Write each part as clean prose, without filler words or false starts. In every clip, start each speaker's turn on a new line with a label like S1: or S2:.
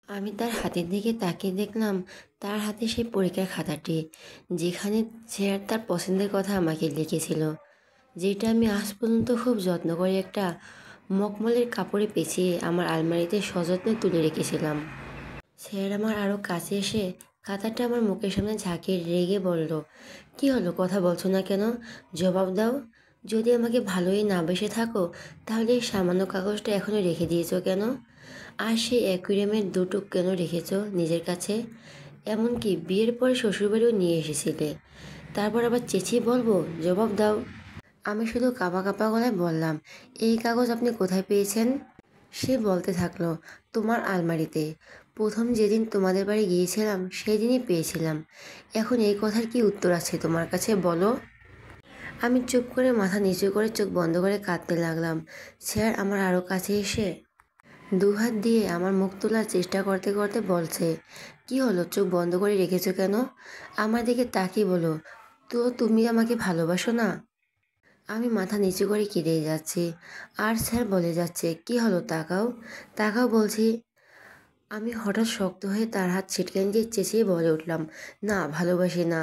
S1: আমি তার হাতের দিকে তাকিয়ে দেখলাম তার হাতে সেই পরীক্ষার খাতাটি, যেখানে সে আর তার পছন্দের কথা আমাকে লিখেছিল, যেটা আমি আজ পর্যন্ত খুব যত্ন করে একটা মখমলের কাপড়ে পেঁচিয়ে আমার আলমারিতে সযত্নে তুলে রেখেছিলাম। স্যার আমার আরও কাছে এসে খাতাটা আমার মুখের সামনে ঝাঁকিয়ে রেগে বলল, কি হলো, কথা বলছো না কেন? জবাব দাও। যদি আমাকে ভালোই না বেসে থাকো, তাহলে এই সামান্য কাগজটা এখনো রেখে দিয়েছো কেন? আর সেই অ্যাকুয়ারিয়ামের দুটো কেন রেখেছো নিজের কাছে? এমনকি বিয়ের পরে শ্বশুরবাড়িও নিয়ে এসেছিলে। তারপর আবার চেঁচিয়ে বলবো, জবাব দাও। আমি শুধু কাঁপা কাঁপা গলায় বললাম, এই কাগজ আপনি কোথায় পেয়েছেন? সে বলতে থাকলো, তোমার আলমারিতে। প্রথম যেদিন তোমাদের বাড়ি গিয়েছিলাম সেই দিনই পেয়েছিলাম। এখন এই কথার কি উত্তর আছে তোমার কাছে, বলো? আমি চুপ করে মাথা নিচু করে চোখ বন্ধ করে কাঁদতে লাগলাম। স্যার আমার আরও কাছে এসে দুহাত দিয়ে আমার মুখ তোলার চেষ্টা করতে করতে বলছে, কি হলো, চোখ বন্ধ করে রেখেছো কেন? আমার দিকে তাকিয়ে বলো, তো তুমি আমাকে ভালোবাসো না? আমি মাথা নিচু করে কেঁদেই যাচ্ছি। আর স্যার বলে যাচ্ছে, কি হলো, তাকাও। তাকাও বলছি। আমি হঠাৎ শক্ত হয়ে তার হাত ছিটকে দিয়ে চেঁচিয়ে বলে উঠলাম, না, ভালোবাসি না।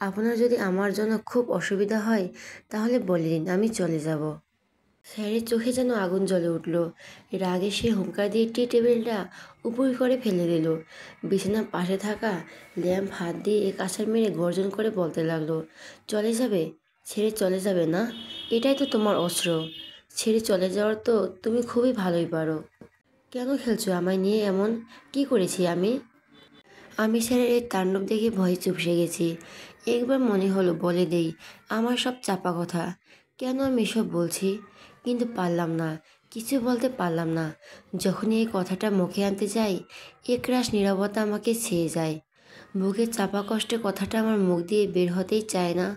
S1: আপনার যদি আমার জন্য খুব অসুবিধা হয় তাহলে বলে দিন, আমি চলে যাব। স্যারের চোখে যেন আগুন জ্বলে উঠল। রাগে সে হুঙ্কার দিয়ে টেবিলটা উপর করে ফেলে দিল। বিছানার পাশে থাকা ল্যাম্প হাত দিয়ে কাঁসার মেরে গর্জন করে বলতে লাগলো, চলে যাবে? ছেড়ে চলে যাবে না? এটাই তো তোমার অস্ত্র। ছেড়ে চলে যাওয়ার তো তুমি খুবই ভালোই পারো। কেন খেলছো আমায় নিয়ে এমন? কি করেছি আমি? আমি স্যারের এই তাণ্ডব দেখে ভয়ে চুপসে গেছি। একবার মনে হলো বলে দেই আমার সব চাপা কথা, কেন আমি এসব বলছি, কিন্তু পারলাম না, কিছু বলতে পারলাম না। যখনই এই কথাটা মুখে আনতে যাই, একরাশ নীরবতা আমাকে ছেয়ে যায়। বুকের চাপা কষ্টে কথাটা আমার মুখ দিয়ে বের হতেই চায় না।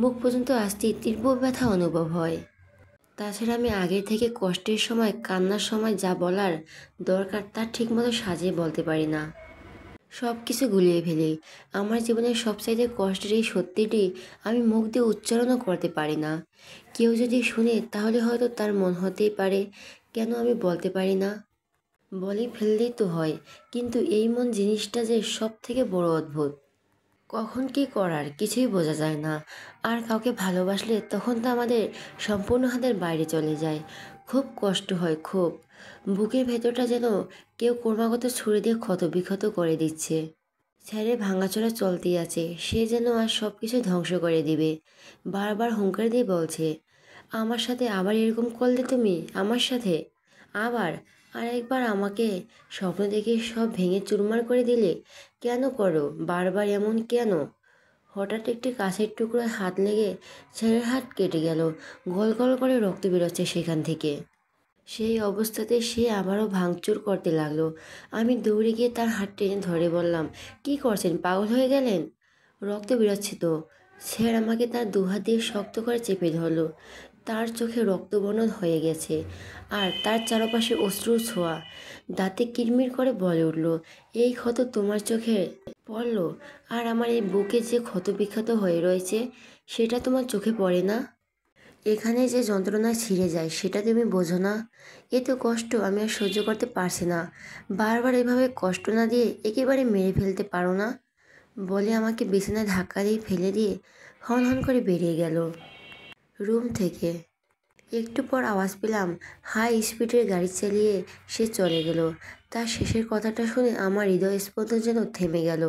S1: মুখ পর্যন্ত আসতেই তীব্র ব্যথা অনুভব হয়। তাছাড়া আমি আগের থেকে কষ্টের সময়, কান্নার সময় যা বলার দরকার তা ঠিকমতো সাজিয়ে বলতে পারি না। সব কিছু গুলিয়ে ফেলি। আমার জীবনের সবচাইতে কষ্টের এই সত্যিটি আমি মুখ দিয়ে উচ্চারণও করতে পারি না। কেউ যদি শুনে তাহলে হয়তো তার মন হতেই পারে, কেন আমি বলতে পারি না? বলে ফেললেই তো হয়, কিন্তু এই মন জিনিসটা যে সব থেকে বড় অদ্ভুত। কখন কি করার কিছুই বোঝা যায় না। আর কাউকে ভালোবাসলে তখন তো আমাদের সম্পূর্ণ হাতের বাইরে চলে যায়। খুব কষ্ট হয়, খুব। বুকের ভেতরটা যেন কেউ ক্রমাগত ছুরি দিয়ে ক্ষতবিক্ষত করে দিচ্ছে। স্যারের ভাঙাচোরা চলতেই আছে, সে যেন আর সব কিছু ধ্বংস করে দিবে। বারবার হুঙ্কার দিয়ে বলছে, আমার সাথে আবার এরকম করলে তুমি, আমার সাথে আবার, আর একবার আমাকে স্বপ্ন দেখে সব ভেঙে চুরমার করে দিলে। কেন করো বারবার এমন, কেন? হঠাৎ একটি কাছের টুকরোয় হাত লেগে ছেলের হাত কেটে গেল। গল গল করে রক্ত বেরোচ্ছে সেখান থেকে। সেই অবস্থাতে সে আবারও ভাঙচুর করতে লাগলো। আমি দৌড়ে গিয়ে তার হাত টেনে ধরে বললাম, কি করছেন, পাগল হয়ে গেলেন? রক্ত বেরোচ্ছে তো। স্যার আমাকে তার দুহাত দিয়ে শক্ত করে চেপে ধরলো। তার চোখে রক্তবর্ণ হয়ে গেছে, আর তার চারপাশে অশ্রুর ছোঁয়া। দাঁতে কিরমির করে বলে উঠল, এই ক্ষত তোমার চোখে পড়লো, আর আমার এই বুকে যে ক্ষত বিক্ষত হয়ে রয়েছে সেটা তোমার চোখে পড়ে না? এখানে যে যন্ত্রণায় ছিঁড়ে যায় সেটা তুমি বোঝো না? এ তো কষ্ট আমি আর সহ্য করতে পারছি না। বারবার এভাবে কষ্ট না দিয়ে একেবারে মেরে ফেলতে পারো না? বলে আমাকে বিছানায় ধাক্কা দিয়ে ফেলে দিয়ে হন হন করে বেরিয়ে গেল রুম থেকে। একটু পর আওয়াজ পেলাম হাই স্পিডের গাড়ি চালিয়ে সে চলে গেল। তার শেষের কথাটা শুনে আমার হৃদয় স্পন্দন যেন থেমে গেল।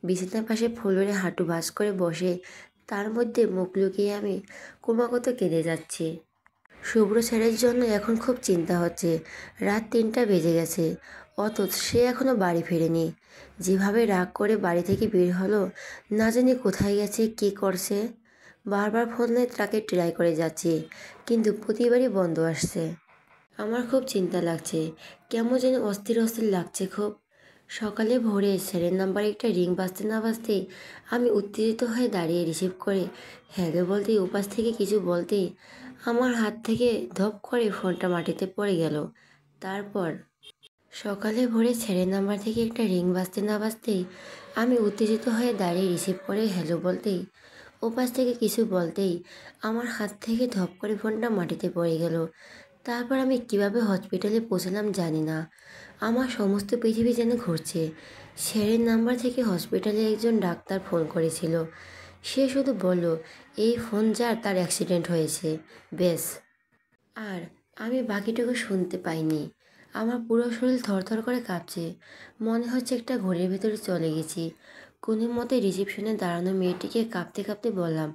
S1: বিছানার পাশে ফ্লোরে হাঁটু ভাঁজ করে বসে তার মধ্যে মুখ লুকিয়ে আমি ক্রমাগত কেঁদে যাচ্ছি। শুভ্র স্যারের জন্য এখন খুব চিন্তা হচ্ছে। রাত 3টা বেজে গেছে, অথচ সে এখনও বাড়ি ফেরেনি। যেভাবে রাগ করে বাড়ি থেকে বের হলো, না জানি কোথায় গেছে, কী করছে। বারবার ফোনে তাকে ট্রাই করে যাচ্ছি, কিন্তু প্রতিবারই বন্ধ আসছে। আমার খুব চিন্তা লাগছে, কেমন যেন অস্থির অস্থির লাগছে খুব। সকালে ভোরে স্যারের নাম্বারে একটা রিং বাজতে না বাজতেই আমি উত্তেজিত হয়ে দাঁড়িয়ে রিসিভ করে হ্যালো বলতেই উপাস থেকে কিছু বলতেই আমার হাত থেকে ধপ করে ফোনটা মাটিতে পড়ে গেল। তারপর সকালে ভোরে স্যারের নাম্বার থেকে একটা রিং বাজতে না বাজতেই আমি উত্তেজিত হয়ে দাঁড়িয়ে রিসিভ করে হ্যালো বলতেই ওপাশ থেকে কিছু বলতেই আমার হাত থেকে ধপ করে ফোনটা মাটিতে পড়ে গেল। তারপর আমি কিভাবে হসপিটালে পৌঁছালাম জানি না। আমার সমস্ত পৃথিবী যেন ঘুরছে। স্যারের নাম্বার থেকে হসপিটালে একজন ডাক্তার ফোন করেছিল। সে শুধু বলল, এই ফোন যার তার অ্যাক্সিডেন্ট হয়েছে, ব্যাস। আর আমি বাকিটুকু শুনতে পাইনি। আমার পুরো শরীর থরথর করে কাঁপছে। মনে হচ্ছে একটা ঘোরের ভেতরে চলে গেছি। কোনো মতে রিসেপশনে দাঁড়ানো মেয়েটিকে কাঁপতে কাঁপতে বললাম,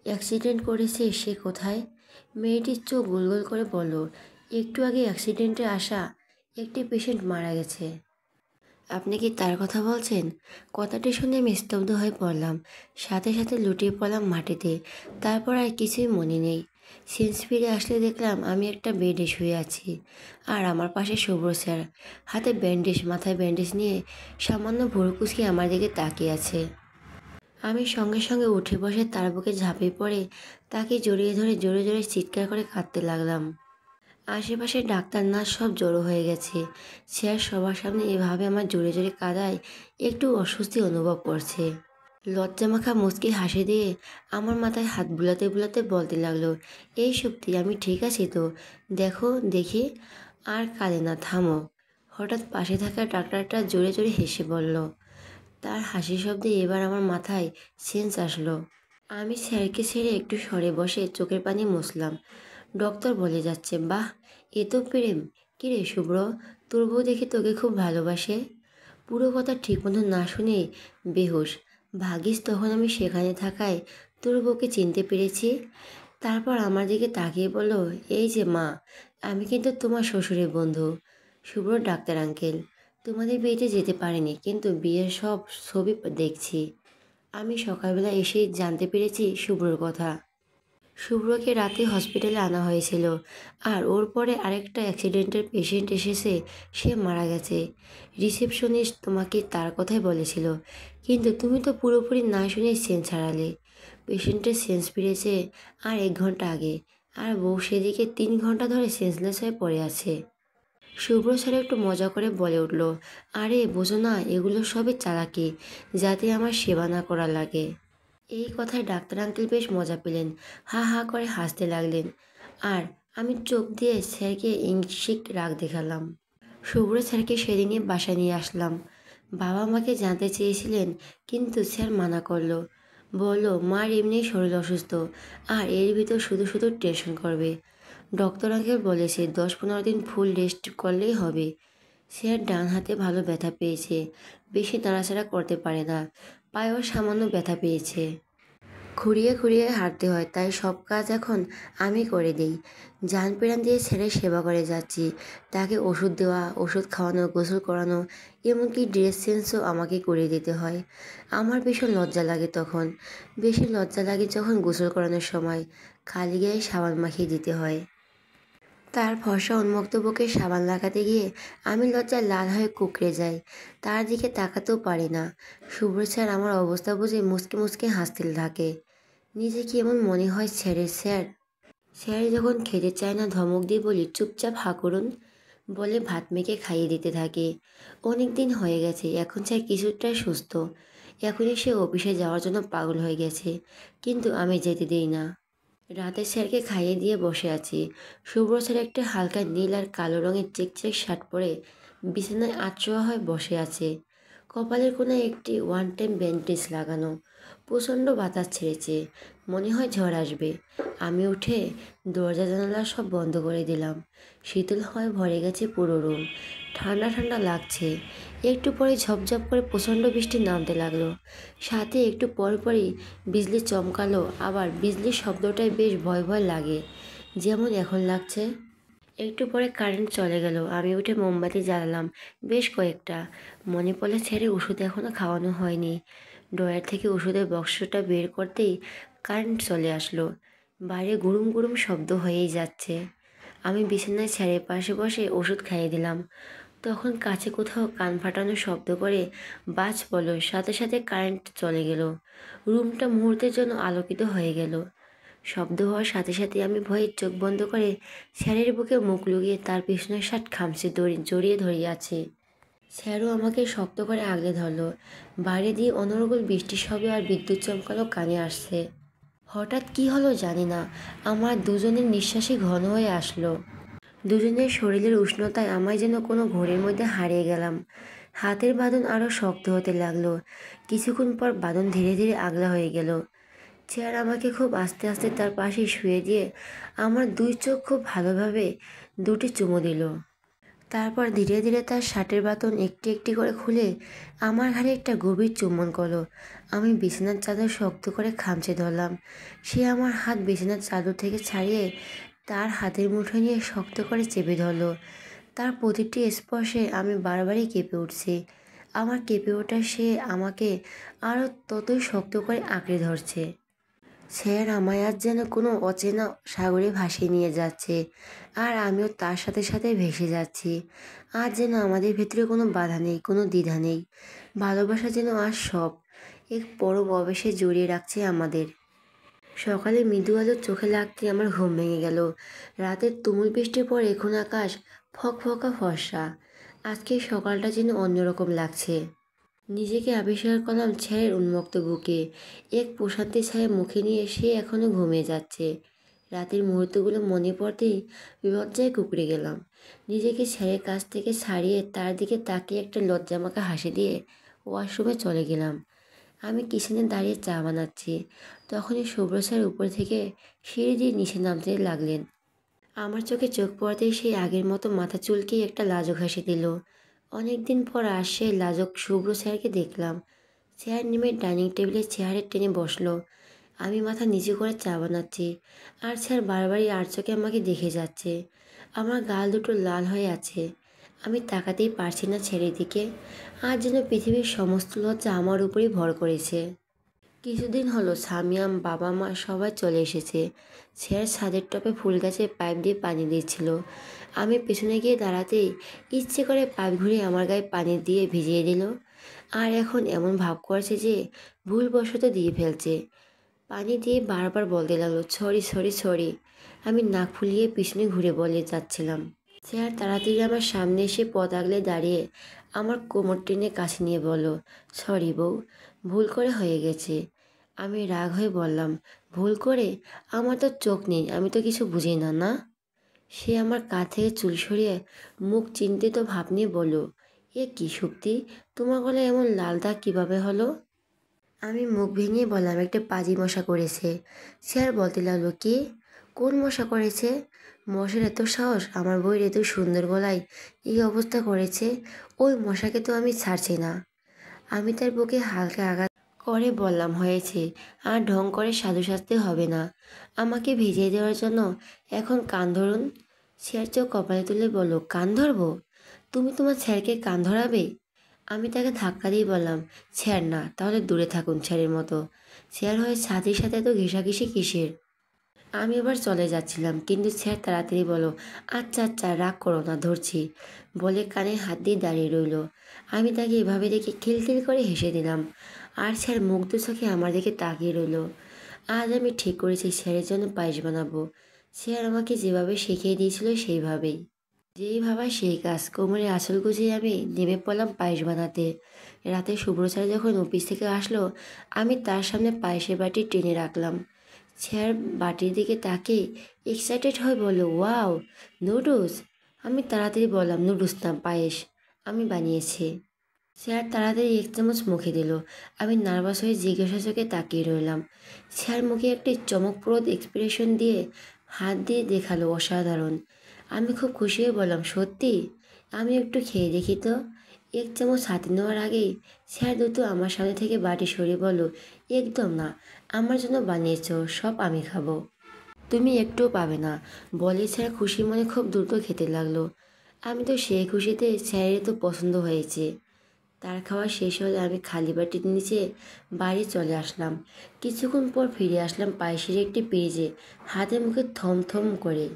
S1: অ্যাক্সিডেন্ট করেছে, সে কোথায়? মেয়েটির চোখ গোল গোল করে বলল, একটু আগে অ্যাক্সিডেন্টে আসা একটি পেশেন্ট মারা গেছে। আপনি কি তার কথা বলছেন? কথাটি শুনে আমি স্তব্ধ হয়ে পড়লাম। সাথে সাথে লুটিয়ে পড়লাম মাটিতে। তারপর আর কিছুই মনে নেই। সেন্স ফিরে আসলে দেখলাম আমি একটা বেডে শুয়ে আছি। আর আমার পাশে শুভ্র স্যার, হাতে ব্যান্ডেজ, মাথায় ব্যান্ডেজ নিয়ে সামান্য ভুরু কুঁচকে আমার দিকে তাকিয়ে আছে। আমি সঙ্গে সঙ্গে উঠে বসে তার বুকে ঝাঁপিয়ে পড়ে তাকে জড়িয়ে ধরে জোরে জোরে চিৎকার করে কাঁদতে লাগলাম। আশেপাশে ডাক্তার নার্স সব জড়ো হয়ে গেছে। স্যার সবার সামনে এভাবে আমার জোরে জোরে কাঁদায় একটু অস্বস্তি অনুভব করছে। লজ্জামাখা মুচকি হাসি দিয়ে আমার মাথায় হাত বুলাতে বুলাতে বলতে লাগলো, এই শক্তি, আমি ঠিক আছি তো, দেখো দেখি। আর কাঁদে না, থামো। হঠাৎ পাশে থাকা ডাক্তারটা জোরে জোরে হেসে বলল। তার হাসি শব্দে এবার আমার মাথায় সেন্স আসলো। আমি স্যারকে ছেড়ে একটু সরে বসে চোখের পানি মুছলাম। ডক্টর বলে যাচ্ছে, বাহ, এ তো প্রেম। কিরে শুভ্র, তোর বউ দেখে তোকে খুব ভালোবাসে। পুরো কথা ঠিকমতো না শুনে বেহুশ। ভাগিস তখন আমি সেখানে থাকায় তোর বউকে চিনতে পেরেছি। তারপর আমার দিকে তাকিয়ে বলল, এই যে মা, আমি কিন্তু তোমার শ্বশুরের বন্ধু, শুভ্র ডাক্তার আঙ্কেল। তোমাদের বিয়েতে যেতে পারিনি, কিন্তু বিয়ের সব ছবি দেখছি। আমি সকালবেলা এসেই জানতে পেরেছি শুভ্রর কথা। শুভ্রকে রাতে হসপিটালে আনা হয়েছিল, আর ওর পরে আরেকটা অ্যাক্সিডেন্টের পেশেন্ট এসেছে, সে মারা গেছে। রিসেপশনিস্ট তোমাকে তার কথাই বলেছিল, কিন্তু তুমি তো পুরোপুরি না শুনে সেন্স হারালে। পেশেন্টের সেন্স ফিরেছে আর 1 ঘন্টা আগে, আর বউ সেদিকে 3 ঘন্টা ধরে সেন্সলেস হয়ে পড়ে আছে। শুভ্র স্যার একটু মজা করে বলে উঠল, আরে বোঝো না, এগুলো সবই চালাকি, যাতে আমার সেবা না করা লাগে। এই কথায় ডাক্তার আঙ্কেল বেশ মজা পেলেন, হা হা করে হাসতে লাগলেন। আর আমি চোখ দিয়ে স্যারকে ইংশিক রাগ দেখালাম। শুভ্র স্যারকে সেদিনই বাসায় নিয়ে আসলাম। বাবা মাকে জানতে চেয়েছিলেন, কিন্তু স্যার মানা করলো। বলল, মার এমনি শরীর অসুস্থ, আর এর ভিতর শুধু শুধু টেনশন করবে। ডক্টর আঙ্কেল বলেছে 10-15 দিন ফুল রেস্ট করলেই হবে। স্যার ডান হাতে ভালো ব্যথা পেয়েছে, বেশি নাড়াচাড়া করতে পারে না, পায়েও সামান্য ব্যথা পেয়েছে। খুঁড়িয়ে খুঁড়িয়ে হাঁটতে হয়, তাই সব কাজ এখন আমি করে দিই। জান প্রাণ দিয়ে ছেলের সেবা করে যাচ্ছি। তাকে ওষুধ দেওয়া, ওষুধ খাওয়ানো, গোসল করানো, এমনকি ড্রেস চেঞ্জও আমাকে করে দিতে হয়। আমার ভীষণ লজ্জা লাগে তখন। বেশি লজ্জা লাগে যখন গোসল করানোর সময় খালি গায়ে সাবান মাখিয়ে দিতে হয়। তার ফর্সা উন্মুক্ত বুকে সাবান লাগাতে গিয়ে আমি লজ্জায় লাল হয়ে কুঁকড়ে যাই। তার দিকে তাকাতেও পারি না। শুভ্র স্যার আমার অবস্থা বুঝে মুচকে মুচকে হাসতে থাকে। নিজে কি এমন মনে হয় স্যারের? স্যার স্যার যখন খেতে চায় না ধমক দিয়ে বলি, চুপচাপ হা করুন, বলে ভাত মেখে খাইয়ে দিতে থাকে। অনেক দিন হয়ে গেছে, এখন স্যার কিছুটা সুস্থ। এখনই সে অফিসে যাওয়ার জন্য পাগল হয়ে গেছে, কিন্তু আমি যেতে দিই না। রাতে স্যারকে খাইয়ে দিয়ে বসে আছি। শুভ্র স্যার একটা হালকা নীল আর কালো রঙের চেক শার্ট পরে বিছানায় আটশোয়া হয়ে বসে আছে। কপালের কোণায় একটি ওয়ান টাইম ব্যান্ডেজ লাগানো। প্রচণ্ড বাতাস ছেড়েছে, মনে হয় ঝড় আসবে। আমি উঠে দরজা জানালা সব বন্ধ করে দিলাম। শীতল হয়ে ভরে গেছে পুরো রুম। ঠান্ডা ঠান্ডা লাগছে। একটু পরে ঝপঝপ করে প্রচণ্ড বৃষ্টি নামতে লাগলো। সাথে একটু পর পরই বিজলি চমকালো। আবার বিজলির শব্দটাই বেশ ভয় ভয় লাগে, যেমন এখন লাগছে। একটু পরে কারেন্ট চলে গেল। আমি উঠে মোমবাতি জ্বালালাম, বেশ কয়েকটা। মনে পড়লে ছেড়ে ওষুধ এখনও খাওয়ানো হয়নি। ড্রয়ার থেকে ওষুধের বক্সটা বের করতেই কারেন্ট চলে আসলো। বাইরে গুড়ুম গুড়ুম শব্দ হয়েই যাচ্ছে। আমি বিছানায় ছেড়ে পাশে বসে ওষুধ খাইয়ে দিলাম। তখন কাছে কোথাও কান ফাটানো শব্দ করে বাজ পড়ল, সাথে সাথে কারেন্ট চলে গেল। রুমটা মুহূর্তের জন্য আলোকিত হয়ে গেল। শব্দ হওয়ার সাথে সাথে আমি ভয়ে চোখ বন্ধ করে স্যারের বুকে মুখ লুকিয়ে তার পিছনের শার্ট খামচে জড়িয়ে ধরিয়ে আছে। স্যারও আমাকে শক্ত করে আগলে ধরলো। বাইরে দিয়ে অনর্গল বৃষ্টির শব্দ আর বিদ্যুৎ চমকালো কানে আসছে। হঠাৎ কি হলো জানি না, আমার দুজনের নিঃশ্বাসই ঘন হয়ে আসলো। দুজনের শরীরের উষ্ণতায় আমায় যেন কোনো ঘোরের মধ্যে হারিয়ে গেলাম। হাতের বাঁধন আরও শক্ত হতে লাগলো। কিছুক্ষণ পর বাঁধন ধীরে ধীরে আগলা হয়ে গেল। চেয়ার আমাকে খুব আস্তে আস্তে তার পাশে শুয়ে দিয়ে আমার দুই চোখ খুব ভালোভাবে দুটি চুমু দিল। তারপর ধীরে ধীরে তার শার্টের বাঁধন একটি একটি করে খুলে আমার ঘাড়ে একটা গভীর চুম্বন করলো। আমি বিছানার চাদর শক্ত করে খামচে ধরলাম। সে আমার হাত বিছানার চাদর থেকে ছাড়িয়ে তার হাতের মুঠোয় নিয়ে শক্ত করে চেপে ধরলো। তার প্রতিটি স্পর্শে আমি বারবারই কেঁপে উঠছি। আমার কেঁপে ওঠা সে আমাকে আরও ততই শক্ত করে আঁকড়ে ধরছে। স্যার আমায় আজ যেন কোনো অচেনা সাগরে ভাসিয়ে নিয়ে যাচ্ছে, আর আমিও তার সাথে সাথে ভেসে যাচ্ছি। আজ যেন আমাদের ভেতরে কোনো বাধা নেই, কোনো দ্বিধা নেই। ভালোবাসা যেন আজ সব এক পরম অবেশে জড়িয়ে রাখছে আমাদের। সকালে মৃদু আলো চোখে লাগতে আমার ঘুম ভেঙে গেল। রাতের তুমুল বৃষ্টির পর এখন আকাশ ফকফকা ফর্সা। আজকের সকালটা যেন অন্যরকম লাগছে। নিজেকে আবিষ্কার করলাম ছেলের উন্মুক্ত বুকে। এক প্রশান্তি ছায়া মুখে নিয়ে সে এখনো ঘুমিয়ে যাচ্ছে। রাতের মুহূর্তগুলো মনে পড়তেই লজ্জায় কুঁকড়ে গেলাম। নিজেকে ছেলের কাছ থেকে ছাড়িয়ে তার দিকে তাকিয়ে একটা লজ্জামাখা হাসি দিয়ে ওয়াশরুমে চলে গেলাম। আমি কিচেনে দাঁড়িয়ে চা বানাচ্ছি। তখনই শুভ্র স্যার উপর থেকে সিঁড়ি দিয়ে নিচে নামতে লাগলেন। আমার চোখে চোখ পড়তেই সেই আগের মতো মাথা চুলকিয়ে একটা লাজুক হাসি দিল। অনেকদিন পর আর সেই লাজুক শুভ্র স্যারকে দেখলাম। চেয়ার নেমে ডাইনিং টেবিলে চেয়ারে টেনে বসলো। আমি মাথা নিচু করে চা বানাচ্ছি, আর স্যার বারবারই আর চোখে আমাকে দেখে যাচ্ছে। আমার গাল দুটো লাল হয়ে আছে। আমি তাকাতেই পারছি না ছেলের দিকে। আর যেন পৃথিবীর সমস্ত লজ্জা আমার উপরই ভর করেছে। কিছুদিন হলো সামিয়াম, বাবা মা সবাই চলে এসেছে। স্যার ছাদের টপে ফুল গাছে পাইপ দিয়ে পানি দিচ্ছিল। আমি পেছনে গিয়ে দাঁড়াতেই ইচ্ছে করে পাইপ ঘুরিয়ে আমার গায়ে পানি দিয়ে ভিজিয়ে দিল। আর এখন এমন ভাব করছে যে ভুলবশত দিয়ে ফেলছে। পানি দিয়ে বারবার বলতে লাগলো, সরি সরি সরি। আমি নাক ফুলিয়ে পিছনে ঘুরে বলে যাচ্ছিলাম। স্যার তাড়াতাড়ি আমার সামনে এসে পথ আগলে দাঁড়িয়ে আমার কোমর টেনে কাছে নিয়ে বলল, সরি বউ, ভুল করে হয়ে গেছে। আমি রাগ হয়ে বললাম, ভুল করে? আমার তো চোখ নেই, আমি তো কিছু বুঝি না, না? সে আমার কাঁধ থেকে চুল সরিয়ে মুখ চিন্তিত ভাব নিয়ে বলল, এ কী শক্তি, তোমার গলায় এমন লাল দাগ কীভাবে হলো? আমি মুখ ভেঙে বললাম, একটা পাজি মশা করেছে। স্যার বলতে লাগলো, কি? কোন মশা করেছে? মশার এত সাহস আমার বইয়ের এত সুন্দর গলায় এই অবস্থা করেছে? ওই মশাকে তো আমি ছাড়ছি না। আমি তার বুকে হালকা আঘাত করে বললাম, হয়েছে, আর ঢং করে সাধু সাজতে হবে না। আমাকে ভিজিয়ে দেওয়ার জন্য এখন কান ধরুন। স্যার চোখ কপালে তুলে বলল, কান ধরবো? তুমি তোমার স্যারকে কান ধরাবে? আমি তাকে ধাক্কা দিয়ে বললাম, স্যার না, তাহলে দূরে থাকুন স্যারের মতো। স্যার হয়ে ছাত্রীর সাথে এত ঘেঁষাঘেঁষি কিসের? আমি আবার চলে যাচ্ছিলাম, কিন্তু স্যার তাড়াতাড়ি বলো, আচ্ছা আচ্ছা রাগ করো না, ধরছি, বলে কানে হাত দিয়ে দাঁড়িয়ে রইল। আমি তাকে এভাবে দেখে খিলখিল করে হেসে দিলাম। আর স্যার মুগ্ধ চোখে আমার দিকে তাকিয়ে রইল। আজ আমি ঠিক করেছি স্যারের জন্য পায়েস বানাবো। স্যার আমাকে যেভাবে শিখিয়ে দিয়েছিল সেইভাবেই। যেই ভাবা সেই কাজ। কোমরে আঁচল গুছিয়ে আমি নেমে পড়লাম পায়েস বানাতে। রাতে শুভ্র স্যার যখন অফিস থেকে আসলো, আমি তার সামনে পায়েসের বাটি টেনে রাখলাম। স্যার বাটির দিকে তাকিয়ে এক্সাইটেড হয়ে বলল, ওয়াও, নুডলস। আমি তাড়াতাড়ি বললাম, নুডলস না, পায়েস আমি বানিয়েছি। স্যার তাড়াতাড়ি এক চামচ মুখে দিল। আমি নার্ভাস হয়ে জিজ্ঞাসা চোখে তাকিয়ে রইলাম। স্যার মুখে একটি চমকপ্রদ এক্সপ্রেশন দিয়ে হাত দিয়ে দেখালো, অসাধারণ। আমি খুব খুশি হয়ে বললাম, সত্যি? আমি একটু খেয়ে দেখি তো। এক চামচ হাতে নেওয়ার আগেই স্যার দ্রুত আমার সামনে থেকে বাটি সরিয়ে বলল, একদম না, আমার জন্য বানিয়েছ, সব আমি খাবো, তুমি একটুও পাবে না, বলে স্যার খুশি মনে খুব দ্রুত খেতে লাগলো। আমি তো সেই খুশিতে স্যারের তো পছন্দ হয়েছে। তার খাওয়া শেষ হলে আমি খালি বাটির নিচে বাড়ি চলে আসলাম। কিছুক্ষণ পর ফিরে আসলাম পায়েসের একটি পেজে, হাতে মুখে থমথম করে।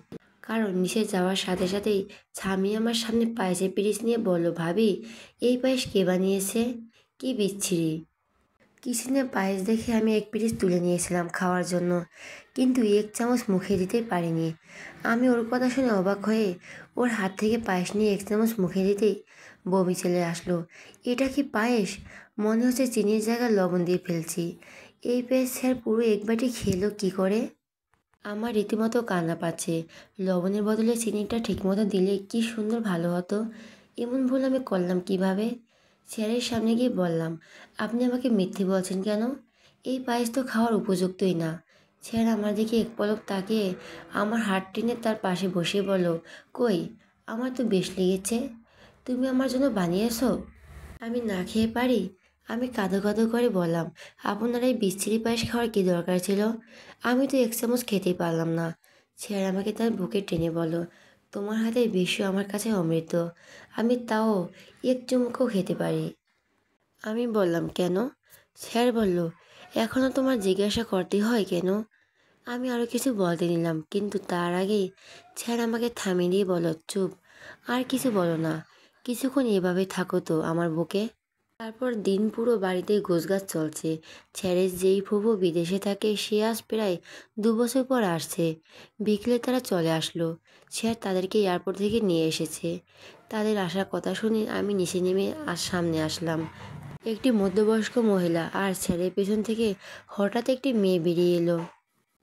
S1: কারণ নিচে যাওয়ার সাথে সাথেই স্বামী আমার সামনে পায়েসের পিরিচ নিয়ে বলল, ভাবি, এই পায়েস কে বানিয়েছে? কি বিচ্ছিরি! কিচেনে পায়েস দেখে আমি এক পিরিচ তুলে নিয়েছিলাম খাওয়ার জন্য, কিন্তু এক চামচ মুখে দিতে পারিনি। আমি ওর কথা শুনে অবাক হয়ে ওর হাত থেকে পায়েস নিয়ে এক চামচ মুখে দিতেই বমি চলে আসলো। এটা কি পায়েস? মনে হচ্ছে চিনির জায়গায় লবণ দিয়ে ফেলছি। এই পায়েস স্যার পুরো এক বাটি খেলো কী করে? আমার রীতিমতো কান্না পাচ্ছে। লবণের বদলে চিনিটা ঠিকমতো দিলে কি সুন্দর ভালো হতো। এমন ভুল আমি করলাম কিভাবে? স্যারের সামনে গিয়ে বললাম, আপনি আমাকে মিথ্যে বলছেন কেন? এই পায়েস তো খাওয়ার উপযুক্তই না। স্যার আমার দিকে এক পলক তাকিয়ে আমার হাত টেনে তার পাশে বসিয়ে বলল, কই, আমার তো বেশ লেগেছে। তুমি আমার জন্য বানিয়েছো? আমি না খেয়ে পারি? আমি কাঁদো কাঁদো করে বললাম, আপনার এই বিচ্ছিরি পায়েস খাওয়ার কি দরকার ছিল? আমি তো এক চামচ খেতেই পারলাম না। স্যার আমাকে তার বুকে টেনে বলল, তোমার হাতের বিশ্ব আমার কাছে অমৃত। আমি তাও এক চুমুকও খেতে পারি। আমি বললাম, কেন? স্যার বলল, এখনও তোমার জিজ্ঞাসা করতে হয় কেন? আমি আরও কিছু বলতে নিলাম, কিন্তু তার আগেই স্যার আমাকে থামিয়ে দিয়ে বলল, চুপ, আর কিছু বলো না। কিছুক্ষণ এভাবে থাকো তো আমার বুকে। তারপর দিন পুরো বাড়িতে গোছগাছ চলছে। ছেড়ে যেই ফুফু বিদেশে থাকে সে আজ প্রায় 2 বছর পর আসছে। বিকেলে তারা চলে আসলো। স্যার তাদেরকে এয়ারপোর্ট থেকে নিয়ে এসেছে। তাদের আসার কথা শুনে আমি নিচে নেমে সামনে আসলাম। একটি মধ্যবয়স্ক মহিলা আর স্যারের পেছন থেকে হঠাৎ একটি মেয়ে বেরিয়ে এলো।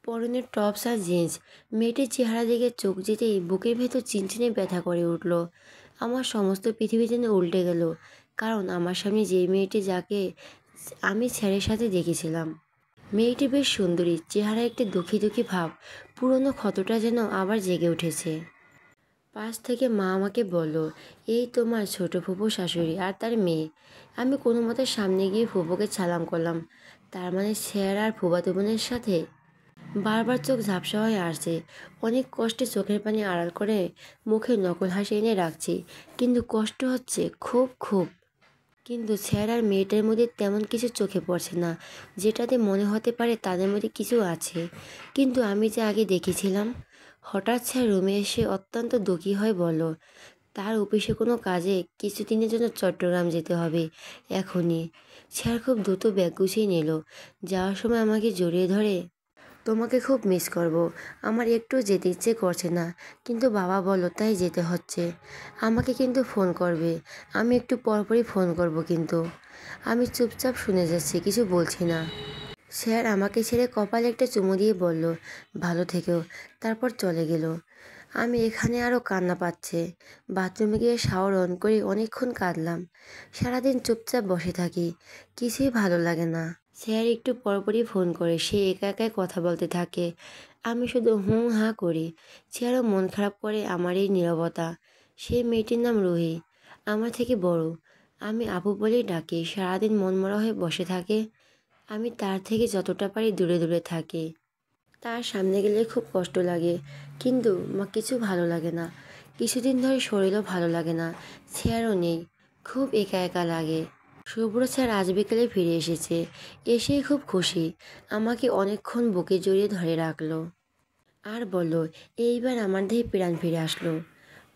S1: পরনে টপস আর জিন্স। মেয়েটির চেহারা দেখে চোখ যেতেই বুকের ভেতর চিনচিনে ব্যথা করে উঠল। আমার সমস্ত পৃথিবী যেন উল্টে গেল, কারণ আমার সামনে যে মেয়েটি যাকে আমি স্যারের সাথে দেখেছিলাম। মেয়েটি বেশ সুন্দরী, চেহারা একটি দুঃখী দুঃখী ভাব, পুরনো ক্ষতটা যেন আবার জেগে উঠেছে। পাশ থেকে মা আমাকে বলল, এই তোমার ছোট ফুপু শাশুড়ি আর তার মেয়ে। আমি কোনো মতে সামনে গিয়ে ফুপুকে সালাম করলাম। তার মানে স্যার আর ফুফাতো বোনের সাথে। বারবার চোখ ঝাপসা হয়ে আসছে। অনেক কষ্টে চোখের পানি আড়াল করে মুখে নকল হাসি এনে রাখছি, কিন্তু কষ্ট হচ্ছে খুব খুব। কিন্তু স্যার আর মেয়েটার মধ্যে তেমন কিছু চোখে পড়ছে না, যেটাতে মনে হতে পারে তাদের মধ্যে কিছু আছে, কিন্তু আমি যে আগে দেখেছিলাম। হঠাৎ স্যার রুমে এসে অত্যন্ত দুঃখী হয়ে বলল, তার অফিসে কোনো কাজে কিছুদিনের জন্য চট্টগ্রাম যেতে হবে এখনই। স্যার খুব দ্রুত ব্যাগ গুছিয়ে নিল। যাওয়ার সময় আমাকে জড়িয়ে ধরে, তোমাকে খুব মিস করব। আমার একটু যেতে ইচ্ছে করছে না, কিন্তু বাবা বলো তাই যেতে হচ্ছে। আমাকে কিন্তু ফোন করবে। আমি একটু পরপরই ফোন করব কিন্তু। আমি চুপচাপ শুনে যাচ্ছি, কিছু বলছি না। স্যার আমাকে ছেড়ে কপালে একটা চুমু দিয়ে বলল, ভালো থেকো। তারপর চলে গেল। আমি এখানে আরও কান্না পাচ্ছে। বাথরুমে গিয়ে শাওয়ার অন করে অনেকক্ষণ কাঁদলাম। সারাদিন চুপচাপ বসে থাকি, কিছুই ভালো লাগে না। স্যার একটু পরপরই ফোন করে, সে একা একাই কথা বলতে থাকে। আমি শুধু হুঁ হাঁ করি। স্যারও মন খারাপ করে আমার এই নীরবতা। সে মেয়েটির নাম রুহি, আমার থেকে বড়। আমি আপু বলেই ডাকি। সারাদিন মনমরা হয়ে বসে থাকে। আমি তার থেকে যতটা পারি দূরে দূরে থাকি। তার সামনে গেলে খুব কষ্ট লাগে, কিন্তু কিছু ভালো লাগে না। কিছুদিন ধরে শরীরও ভালো লাগে না। স্যারও নেই, খুব একা একা লাগে। শুভ্র স্যার আজ বিকেলে ফিরে এসেছে। এসেই খুব খুশি। আমাকে অনেকক্ষণ বুকে জড়িয়ে ধরে রাখলো আর বলল, এইবার আমার দেহে প্রাণ ফিরে আসলো।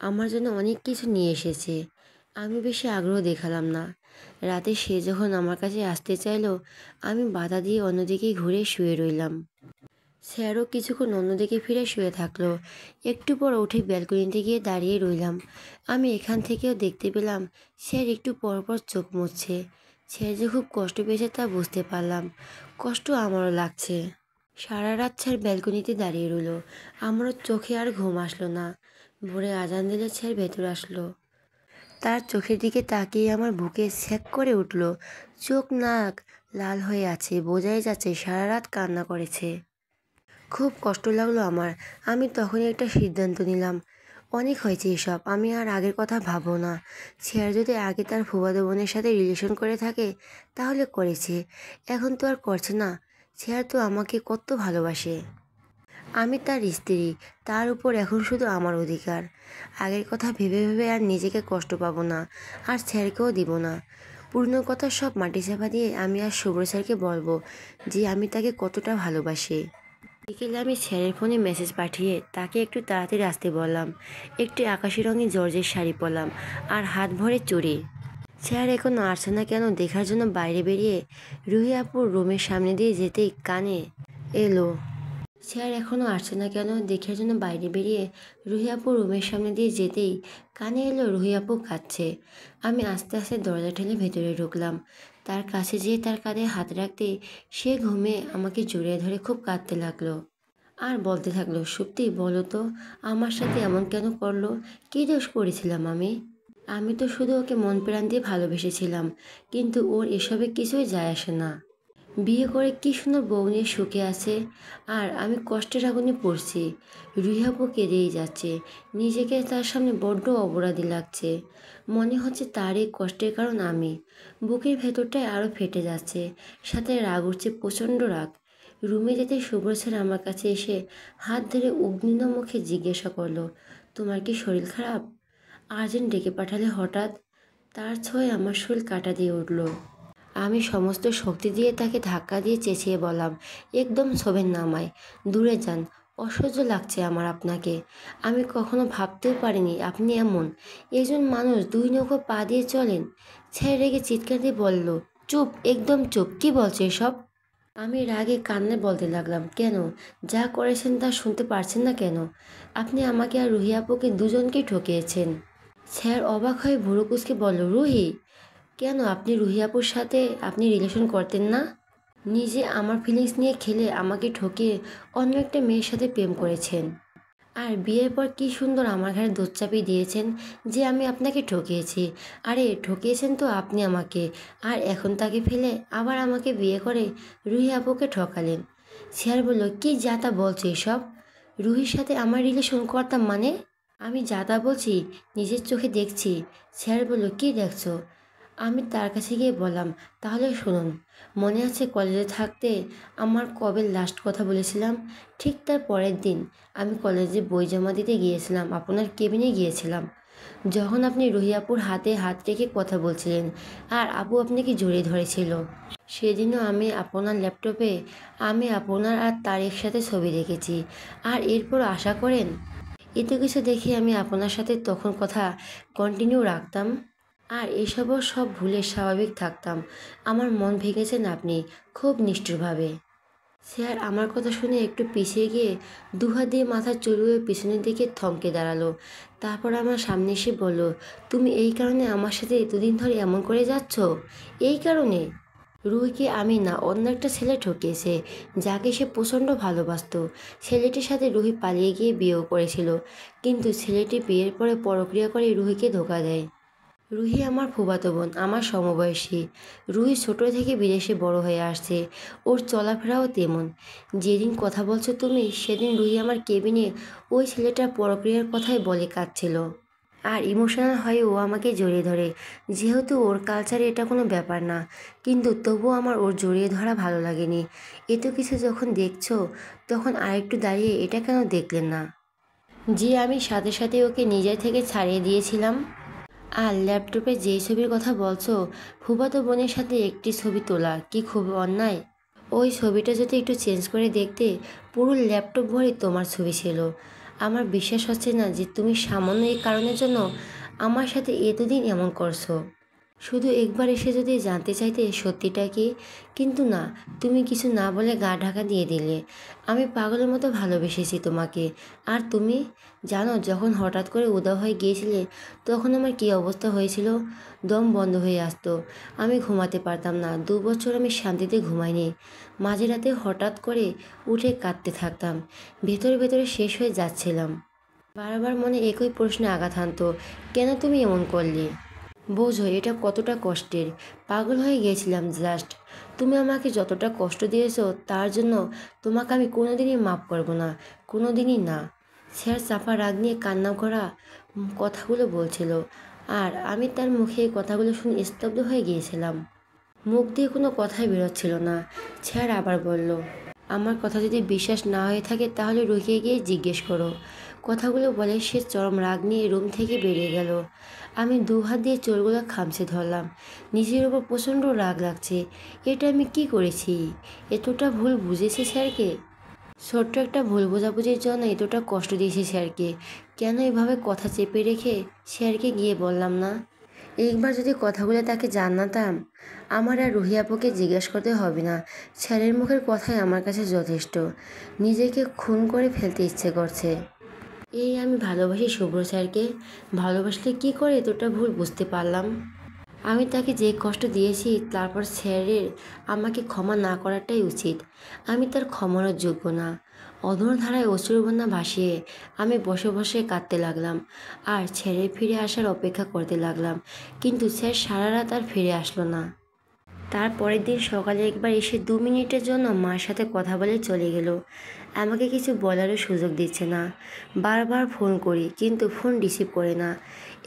S1: আমার জন্য অনেক কিছু নিয়ে এসেছে। আমি বেশি আগ্রহ দেখালাম না। রাতে সে যখন আমার কাছে আসতে চাইলো, আমি বাধা দিয়ে অন্যদিকে ঘুরে শুয়ে রইলাম। স্যারও কিছুক্ষণ অন্যদিকে ফিরে শুয়ে থাকলো। একটু পর উঠে ব্যালকনিতে গিয়ে দাঁড়িয়ে রইলাম। আমি এখান থেকেও দেখতে পেলাম স্যার একটু পর পর চোখ মুছছে। স্যার যে খুব কষ্ট পেয়েছে তা বুঝতে পারলাম। কষ্ট আমারও লাগছে। সারা রাত স্যার ব্যালকনিতে দাঁড়িয়ে রইল। আমারও চোখে আর ঘুম আসলো না। ভোরে আজান দিলে স্যার ভেতরে আসলো। তার চোখের দিকে তাকিয়ে আমার বুকে ছ্যাঁক করে উঠল। চোখ নাক লাল হয়ে আছে, বোঝাই যাচ্ছে সারা রাত কান্না করেছে। খুব কষ্ট লাগলো আমার। আমি তখনই একটা সিদ্ধান্ত নিলাম, অনেক হয়েছে এসব, আমি আর আগের কথা ভাববো না। স্যার যদি আগে তার ফুফাতো বোনের সাথে রিলেশন করে থাকে তাহলে করেছে, এখন তো আর করছে না। স্যার তো আমাকে কত ভালোবাসে। আমি তার স্ত্রী, তার উপর এখন শুধু আমার অধিকার। আগের কথা ভেবে ভেবে আর নিজেকে কষ্ট পাবো না, আর স্যারকেও দিব না। পুরনো কথা সব মাটি চাপা দিয়ে আমি আর শুভ্র স্যারকে বলবো যে আমি তাকে কতটা ভালোবাসি। বিকেলে আমি স্যারের ফোনে মেসেজ পাঠিয়ে তাকে একটু তাড়াতাড়ি আসতে বললাম। একটি আকাশি রঙের জর্জের শাড়ি পরলাম আর হাত ভরে চুড়ি। স্যার এখনও আসছে না কেন দেখার জন্য বাইরে বেরিয়ে রুহি আপুর রুমের সামনে দিয়ে যেতেই কানে এলো। স্যার এখনও আসছে না কেন দেখার জন্য বাইরে বেরিয়ে রুহি আপুর রুমের সামনে দিয়ে যেতেই কানে এলো রুহি আপু কাঁদছে। আমি আস্তে আস্তে দরজা ঠেলে ভেতরে ঢুকলাম। তার কাছে যেয়ে তার কাঁধে হাত রাখতে সে ঘুমে আমাকে জড়িয়ে ধরে খুব কাঁদতে লাগলো। আর বলতে থাকলো, সত্যি বলো তো, আমার সাথে এমন কেন করলো? কী দোষ করেছিলাম আমি? আমি তো শুধু ওকে মন প্রাণ দিয়ে ভালোবেসেছিলাম, কিন্তু ওর এসবে কিছুই যায় আসে না। বিয়ে করে কি সুন্দর বউ নিয়ে সুখে আছে, আর আমি কষ্টের আগুনে পড়ছি। রুহিয়াপু কেঁদেই যাচ্ছে, নিজেকে তার সামনে বড্ড অপরাধী লাগছে। মনে হচ্ছে তার এই কষ্টের কারণ আমি। বুকের ভেতরটায় আরও ফেটে যাচ্ছে, সাথে রাগ উঠছে, প্রচণ্ড রাগ। রুমে যেতে শুভ্র স্যার আমার কাছে এসে হাত ধরে উগ্নিন মুখে জিজ্ঞাসা করলো, তোমার কি শরীর খারাপ? আর্জেন্ট ডেকে পাঠালে হঠাৎ? তার ছোঁয়ায় আমার শরীর কাঁটা দিয়ে উঠল। আমি সমস্ত শক্তি দিয়ে তাকে ধাক্কা দিয়ে চেঁচিয়ে বললাম, একদম শোবেন না আমায়, দূরে যান। অসহ্য লাগছে আমার আপনাকে। আমি কখনো ভাবতেও পারিনি আপনি এমন। একজন মানুষ দুই নৌকো পা দিয়ে চলেন। ছেড়ে রেগে চিৎকার দিয়ে বলল, চুপ, একদম চুপ, কি বলছে এসব? আমি রাগে কান্নায় বলতে লাগলাম, কেন? যা করেছেন তা শুনতে পারছেন না কেন? আপনি আমাকে আর রুহি আপুকে দুজনকেই ঠকিয়েছেন। স্যার অবাক হয়ে ভুরু কুঁচকে বলল, রুহি? কেন, আপনি রুহি আপুর সাথে আপনি রিলেশন করতেন না? নিজে আমার ফিলিংস নিয়ে খেলে আমাকে ঠকিয়ে অন্য একটা মেয়ের সাথে প্রেম করেছেন। আর বিয়ের পর কি সুন্দর আমার ঘাড়ে দোষ চাপিয়ে দিয়েছেন যে আমি আপনাকে ঠকিয়েছি। আরে ঠকিয়েছেন তো আপনি আমাকে, আর এখন তাকে ফেলে আবার আমাকে বিয়ে করে রুহি আপুকে ঠকালেন। স্যার বলল, কি যাতা বলছো এসব? রুহির সাথে আমার রিলেশন করতাম মানে? আমি যাতা বলছি, নিজের চোখে দেখছি। স্যার বলল, কি দেখছো? আমি তার কাছে গিয়ে বললাম, তাহলে শুনুন, মনে আছে কলেজে থাকতে আমার কবে লাস্ট কথা বলেছিলাম? ঠিক তার পরের দিন আমি কলেজে বই জমা দিতে গিয়েছিলাম, আপনার কেবিনে গিয়েছিলাম। যখন আপনি রুহি আপুর হাতে হাত রেখে কথা বলছিলেন আর আপু আপনাকে জড়িয়ে ধরেছিল, সেদিনও আমি আপনার ল্যাপটপে আমি আপনার আর তার একসাথে ছবি দেখেছি। আর এরপর আশা করেন এত কিছু দেখে আমি আপনার সাথে তখন কথা কন্টিনিউ রাখতাম, আর এসবও সব ভুলে স্বাভাবিক থাকতাম। আমার মন ভেঙেছেন আপনি, খুব নিষ্ঠুরভাবে। স্যার আমার কথা শুনে একটু পিছিয়ে গিয়ে দুহাত দিয়ে মাথা চুলুয়ে পিছনের দিকে থমকে দাঁড়ালো। তারপর আমার সামনে এসে বলল, তুমি এই কারণে আমার সাথে এতদিন ধরে এমন করে যাচ্ছ? এই কারণে? রুহিকে আমি না, অন্য একটা ছেলে ঠকিয়েছে, যাকে সে প্রচণ্ড ভালোবাসতো। ছেলেটির সাথে রুহি পালিয়ে গিয়ে বিয়েও করেছিল, কিন্তু ছেলেটি বিয়ের পরে পরক্রিয়া করে রুহিকে ধোঁকা দেয়। রুহি আমার ফুফাতো বোন, আমার সমবয়সী। রুহি ছোট থেকে বিদেশে বড় হয়ে আসছে, ওর চলাফেরাও তেমন। যেদিন কথা বলছো তুমি, সেদিন রুহি আমার কেবিনে ওই ছেলেটার পরক্রিয়ার কথাই বলে কাঁদছিল। আর ইমোশনাল হয়ে ও আমাকে জড়িয়ে ধরে, যেহেতু ওর কালচারে এটা কোনো ব্যাপার না, কিন্তু তবুও আমার ওর জড়িয়ে ধরা ভালো লাগেনি। এত কিছু যখন দেখছো, তখন আরেকটু দাঁড়িয়ে এটা কেন দেখলেন না যে আমি সাথে সাথে ওকে নিজে থেকে ছাড়িয়ে দিয়েছিলাম? আর ল্যাপটপে যেই ছবির কথা বলছো, ফুফাতো বোনের সাথে একটি ছবি তোলা কি খুব অন্যায়? ওই ছবিটা যদি একটু চেঞ্জ করে দেখতে, পুরো ল্যাপটপ ভরে তোমার ছবি ছিল। আমার বিশ্বাস হচ্ছে না যে তুমি সামান্য এই কারণের জন্য আমার সাথে এতদিন এমন করছো। শুধু একবার এসে যদি জানতে চাইতে সত্যিটা কি, কিন্তু না, তুমি কিছু না বলে গা ঢাকা দিয়ে দিলে। আমি পাগলের মতো ভালোবেসেছি তোমাকে। আর তুমি জানো, যখন হঠাৎ করে উধাও হয়ে গিয়েছিলে, তখন আমার কী অবস্থা হয়েছিল? দম বন্ধ হয়ে আসতো, আমি ঘুমাতে পারতাম না। 2 বছর আমি শান্তিতে ঘুমাইনি। মাঝে রাতে হঠাৎ করে উঠে কাঁদতে থাকতাম, ভেতরে ভেতরে শেষ হয়ে যাচ্ছিলাম। বারবার মনে একই প্রশ্নে আঘাত হানতো, কেন তুমি এমন করলে? বোঝো এটা কতটা কষ্টের। পাগল হয়ে গিয়েছিলাম জাস্ট। তুমি আমাকে যতটা কষ্ট দিয়েছো, তার জন্য তোমাকে আমি কোনোদিনই মাফ করবো না, কোনোদিনই না। স্যার চাপা রাগ নিয়ে কান্না করা কথাগুলো বলছিল, আর আমি তার মুখে এই কথাগুলো শুনে স্তব্ধ হয়ে গিয়েছিলাম। মুখ দিয়ে কোনো কথাই বেরোচ্ছিল না। স্যার আবার বলল, আমার কথা যদি বিশ্বাস না হয়ে থাকে তাহলে রুহিয়ে গিয়ে জিজ্ঞেস করো। কথাগুলো বলে সে চরম রাগ নিয়ে রুম থেকে বেরিয়ে গেল। আমি দুহাত দিয়ে চোরগুলো খামচে ধরলাম। নিজের ওপর প্রচণ্ড রাগ লাগছে। এটা আমি কি করেছি? এতটা ভুল বুঝেছি স্যারকে? ছোট্ট একটা ভুল বোঝাবুঝির জন্য এতটা কষ্ট দিয়েছি স্যারকে। কেন এভাবে কথা চেপে রেখে স্যারকে গিয়ে বললাম না? একবার যদি কথাগুলো তাকে জানাতাম, আমার আর রুহি আপুকে জিজ্ঞেস করতে হবে না। স্যারের মুখের কথাই আমার কাছে যথেষ্ট। নিজেকে খুন করে ফেলতে ইচ্ছে করছে। এই আমি ভালোবাসি শুভ্র স্যারকে। ভালোবাসলে কি করে এতটা ভুল বুঝতে পারলাম? আমি তাকে যে কষ্ট দিয়েছি, তারপর স্যারের আমাকে ক্ষমা না করাটাই উচিত। আমি তার ক্ষমারও যোগ্য না। অধর ধারায় অশ্রুর বন্যা ভাসিয়ে আমি বসে বসে কাঁদতে লাগলাম আর ছেড়ে ফিরে আসার অপেক্ষা করতে লাগলাম, কিন্তু স্যার সারা রাত আর ফিরে আসলো না। তার পরের দিন সকালে একবার এসে 2 মিনিটের জন্য মার সাথে কথা বলে চলে গেল। আমাকে কিছু বলারও সুযোগ দিচ্ছে না। বারবার ফোন করি কিন্তু ফোন রিসিভ করে না।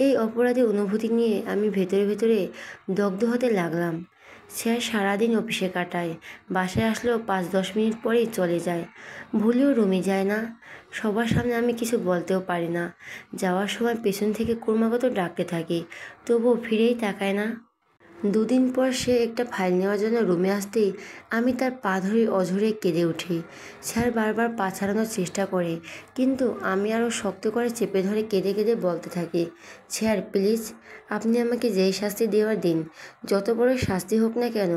S1: এই অপরাধী অনুভূতি নিয়ে আমি ভেতরে ভেতরে দগ্ধ হতে লাগলাম। স্যার সারাদিন অফিসে কাটায়, বাসায় আসলেও 5-10 মিনিট পরেই চলে যায়। ভুলেও রুমে যায় না। সবার সামনে আমি কিছু বলতেও পারি না। যাওয়ার সময় পেছন থেকে ক্রমাগত ডাকতে থাকি, তবুও ফিরেই তাকায় না। 2 দিন পর সে একটা ফাইল নেওয়ার জন্য রুমে আসতেই আমি তার পা ধরে অঝরে কেঁদে উঠি। স্যার বারবার পা ছাড়ানোর চেষ্টা করে, কিন্তু আমি আরও শক্ত করে চেপে ধরে কেঁদে কেঁদে বলতে থাকি, স্যার প্লিজ, আপনি আমাকে যেই শাস্তি দেওয়ার দিন, যত বড় শাস্তি হোক না কেন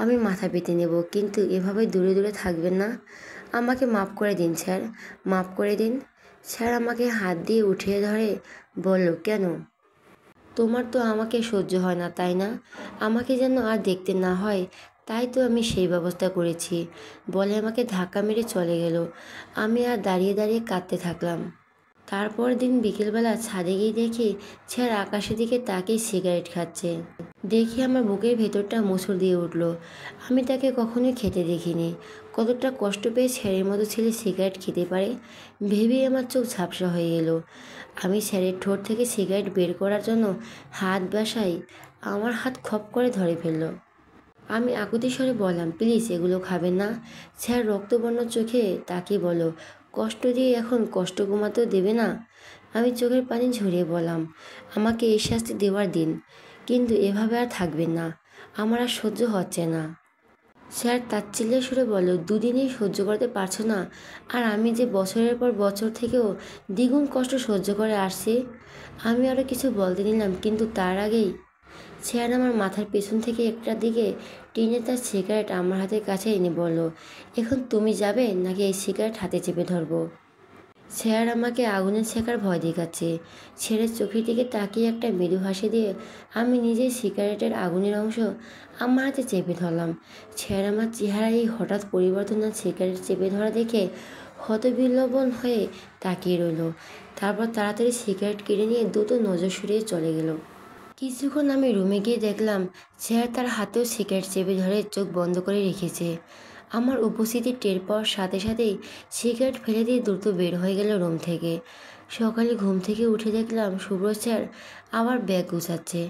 S1: আমি মাথা পেতে নেব, কিন্তু এভাবে দূরে দূরে থাকবেন না। আমাকে মাফ করে দিন স্যার, মাফ করে দিন। স্যার আমাকে হাত দিয়ে উঠিয়ে ধরে বলল, কেন? তোমার তো আমাকে সহ্য হয় না, তাই না? আমাকে যেন আর দেখতে না হয়, তাই তো আমি সেই ব্যবস্থা করেছি, বলে আমাকে ধাক্কা মেরে চলে গেল। আমি আর দাঁড়িয়ে দাঁড়িয়ে কাঁদতে থাকলাম। তারপর দিন বিকেলবেলা ছাদে গিয়ে দেখি স্যার আকাশের দিকে তাকিয়ে সিগারেট খাচ্ছে। দেখে আমার বুকের ভেতরটা মোচড় দিয়ে উঠল। আমি তাকে কখনোই খেতে দেখিনি। কতটা কষ্ট পেয়ে স্যারের মতো ছেলে সিগারেট খেতে পারে ভেবেই আমার চোখ ঝাপসা হয়ে এলো। আমি স্যারের ঠোঁট থেকে সিগারেট বের করার জন্য হাত বাসাই, আমার হাত খপ করে ধরে ফেললো। আমি আকুতি স্বরে বললাম, প্লিজ এগুলো খাবেন না। স্যার রক্তবর্ণ চোখে তাকিয়ে বলো, কষ্ট দিয়ে এখন কষ্ট কমাতেও দেবে না? আমি চোখের পানি ঝরিয়ে বললাম, আমাকে এই শাস্তি দেওয়ার দিন, কিন্তু এভাবে আর থাকবেন না, আমার আর সহ্য হচ্ছে না। স্যার তাচ্ছিল্যের সুরে বলল, 2 দিনেই সহ্য করতে পারছো না? আর আমি যে বছরের পর বছর থেকেও দ্বিগুণ কষ্ট সহ্য করে আসছি। আমি আরও কিছু বলতে নিলাম, কিন্তু তার আগেই স্যার আমার মাথার পেছন থেকে একটা দিকে টেনে তার সিগারেট আমার হাতের কাছে এনে বলল, এখন তুমি যাবে নাকি এই সিগারেট হাতে চেপে ধরবো? স্যার আমাকে আগুনের ছেঁকার ভয় দেখাচ্ছে। ছেলের চোখের দিকে তাকিয়ে একটা মৃদু হাসি দিয়ে আমি নিজেই সিগারেটের আগুনের অংশ আমার হাতে চেপে ধরলাম। স্যার আমার চেহারা এই হঠাৎ পরিবর্তন আর সিগারেট চেপে ধরা দেখে হতবিহ্বল হয়ে তাকিয়ে রইল। তারপর তাড়াতাড়ি সিগারেট কেড়ে নিয়ে দ্রুত নজর সরিয়ে চলে গেল। কিছুক্ষণ আমি রুমে গিয়ে দেখলাম স্যার তার হাতেও সিগারেট চেপে ধরে চোখ বন্ধ করে রেখেছে। আমার উপস্থিতি টের পাওয়ার সাথে সাথেই সিগারেট ফেলে দিয়ে দ্রুত বের হয়ে গেল রুম থেকে। সকালে ঘুম থেকে উঠে দেখলাম শুভ্র স্যার আবার ব্যাগ গুছাচ্ছে।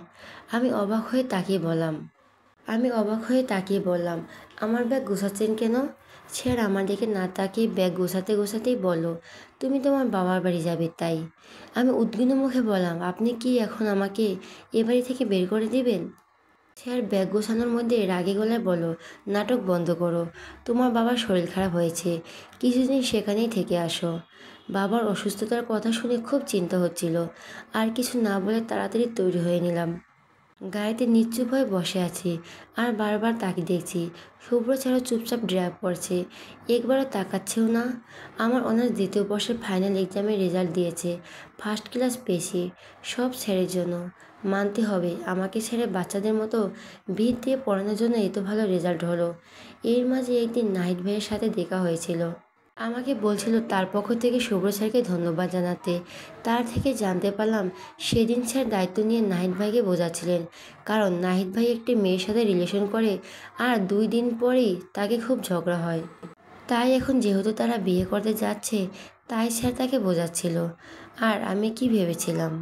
S1: আমি অবাক হয়ে তাকিয়ে বললাম, আমার ব্যাগ গুছাচ্ছেন কেন? স্যার আমার দিকে না তাকিয়ে ব্যাগ গোছাতে গোছাতেই বলল, তুমি তোমার বাবার বাড়ি যাবে তাই। আমি উদ্বিগ্ন মুখে বললাম, আপনি কি এখন আমাকে এ বাড়ি থেকে বের করে দিবেন? স্যার ব্যাগ গোছানোর মধ্যে রাগে গলায় বলল, নাটক বন্ধ করো, তোমার বাবার শরীর খারাপ হয়েছে, কিছুদিন সেখানেই থেকে আসো। বাবার অসুস্থতার কথা শুনে খুব চিন্তা হচ্ছিল। আর কিছু না বলে তাড়াতাড়ি তৈরি হয়ে নিলাম। গাড়িতে নিশ্চুপ হয়ে বসে আছি আর বারবার তাকে দেখছি। শুভ্র ছাড়াও চুপচাপ ড্রাইভ করছে, একবারও তাকাচ্ছেও না। আমার অনার্স 2য় বর্ষের ফাইনাল এক্সামের রেজাল্ট দিয়েছে, ফার্স্ট ক্লাস পেয়েছি। সব ছেড়ের জন্য। মানতে হবে আমাকে ছেড়ে বাচ্চাদের মতো ভিড় দিয়ে পড়ানোর জন্য এত ভালো রেজাল্ট হলো। এর মাঝে একদিন নাহিদ ভাইয়ের সাথে দেখা হয়েছিল। আমাকে বলছিল তার পক্ষ থেকে শুভ্র স্যারকে ধন্যবাদ জানাতে। তার থেকে জানতে পারলাম সেদিন স্যার দায়িত্ব নিয়ে নাহিদ ভাইকে বোঝাচ্ছিলেন, কারণ নাহিদ ভাই একটি মেয়ের সাথে রিলেশন করে আর 2 দিন পরেই তাকে খুব ঝগড়া হয়। তাই এখন যেহেতু তারা বিয়ে করতে যাচ্ছে, তাই স্যার তাকে বোঝাচ্ছিল। আর আমি কি ভেবেছিলাম?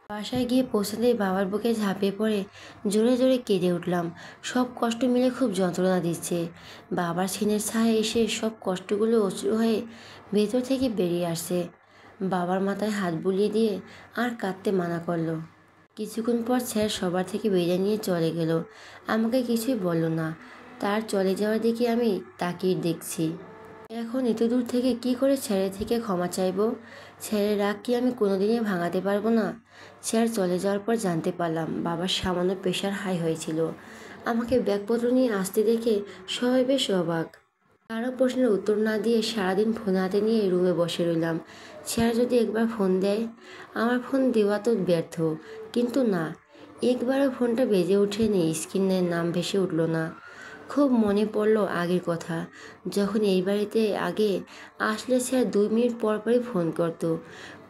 S1: বাসায় গিয়ে পৌঁছাতেই বাবার বুকে ঝাঁপিয়ে পড়ে জোরে জোরে কেঁদে উঠলাম। সব কষ্ট মিলে খুব যন্ত্রণা দিচ্ছে। বাবার সিনের ছায়া এসে সব কষ্টগুলো অশ্রু হয়ে ভেতর থেকে বেরিয়ে আসছে। বাবার মাথায় হাত বুলিয়ে দিয়ে আর কাঁদতে মানা করলো। কিছুক্ষণ পর স্যার সবার থেকে বিদায় নিয়ে চলে গেল। আমাকে কিছুই বলল না। তার চলে যাওয়ার দিকে আমি তাকিয়ে দেখছি। এখন এত দূর থেকে কি করে স্যারের থেকে ক্ষমা চাইবো? স্যারের রাগ কি আমি কোনোদিনই ভাঙাতে পারবো না? স্যার চলে যাওয়ার পর জানতে পারলাম বাবার সামান্য প্রেশার হাই হয়েছিল। আমাকে ব্যাগপত্র নিয়ে আসতে দেখে সবাই বেশ অবাক। কারো প্রশ্নের উত্তর না দিয়ে সারাদিন ফোন হাতে নিয়ে রুমে বসে রইলাম। স্যার যদি একবার ফোন দেয়, আমার ফোন দেওয়া তো ব্যর্থ। কিন্তু না, একবারও ফোনটা বেজে ওঠেনি, স্ক্রিনের নাম ভেসে উঠল না। খুব মনে পড়ল আগের কথা, যখন এই বাড়িতে আগে আসলে স্যার 2 মিনিট পর পরই ফোন করতো,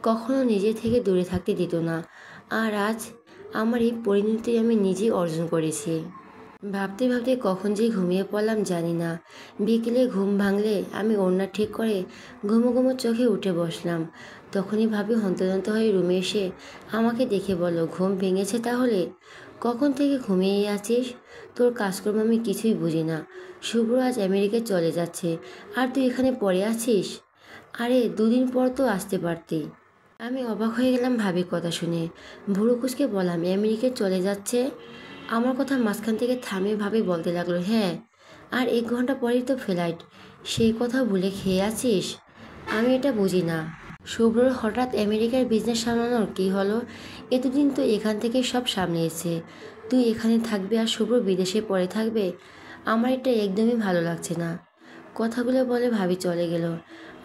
S1: কখনো নিজে থেকে দূরে থাকতে দিত না। আর আজ আমার এই পরিণতি আমি নিজেই অর্জন করেছি। ভাবতে ভাবতে কখন যে ঘুমিয়ে পড়লাম জানি না। বিকেলে ঘুম ভাঙলে আমি ওড়না ঠিক করে ঘুমো ঘুমো চোখে উঠে বসলাম। তখনই ভাবি হন্তদন্ত হয়ে রুমে এসে আমাকে দেখে বলল, ঘুম ভেঙেছে তাহলে? কখন থেকে ঘুমিয়ে আছিস? তোর কাজকর্ম আমি কিছুই বুঝি না। শুভ্র আজ আমেরিকায় চলে যাচ্ছে, আর তুই এখানে পড়ে আছিস? আরে 2 দিন পর তো আসতে পারতি। আমি অবাক হয়ে গেলাম ভাবির কথা শুনে। ভুরু কুঁচকে বললাম, আমেরিকায় চলে যাচ্ছে? আমার কথা মাঝখান থেকে থামিয়ে ভাবি বলতে লাগলো, হ্যাঁ, আর 1 ঘন্টা পরেই তো ফ্লাইট। সেই কথা ভুলে খেয়ে আছিস? আমি এটা বুঝি না। শুভ্রর হঠাৎ আমেরিকার বিজনেস সামলানোর কী হলো? এতদিন তো এখান থেকে সব সামলিয়েছে। তুই এখানে থাকবি আর শুভ্র বিদেশে পড়ে থাকবে? আমার এটা একদমই ভালো লাগছে না। কথাগুলো বলে ভাবি চলে গেল।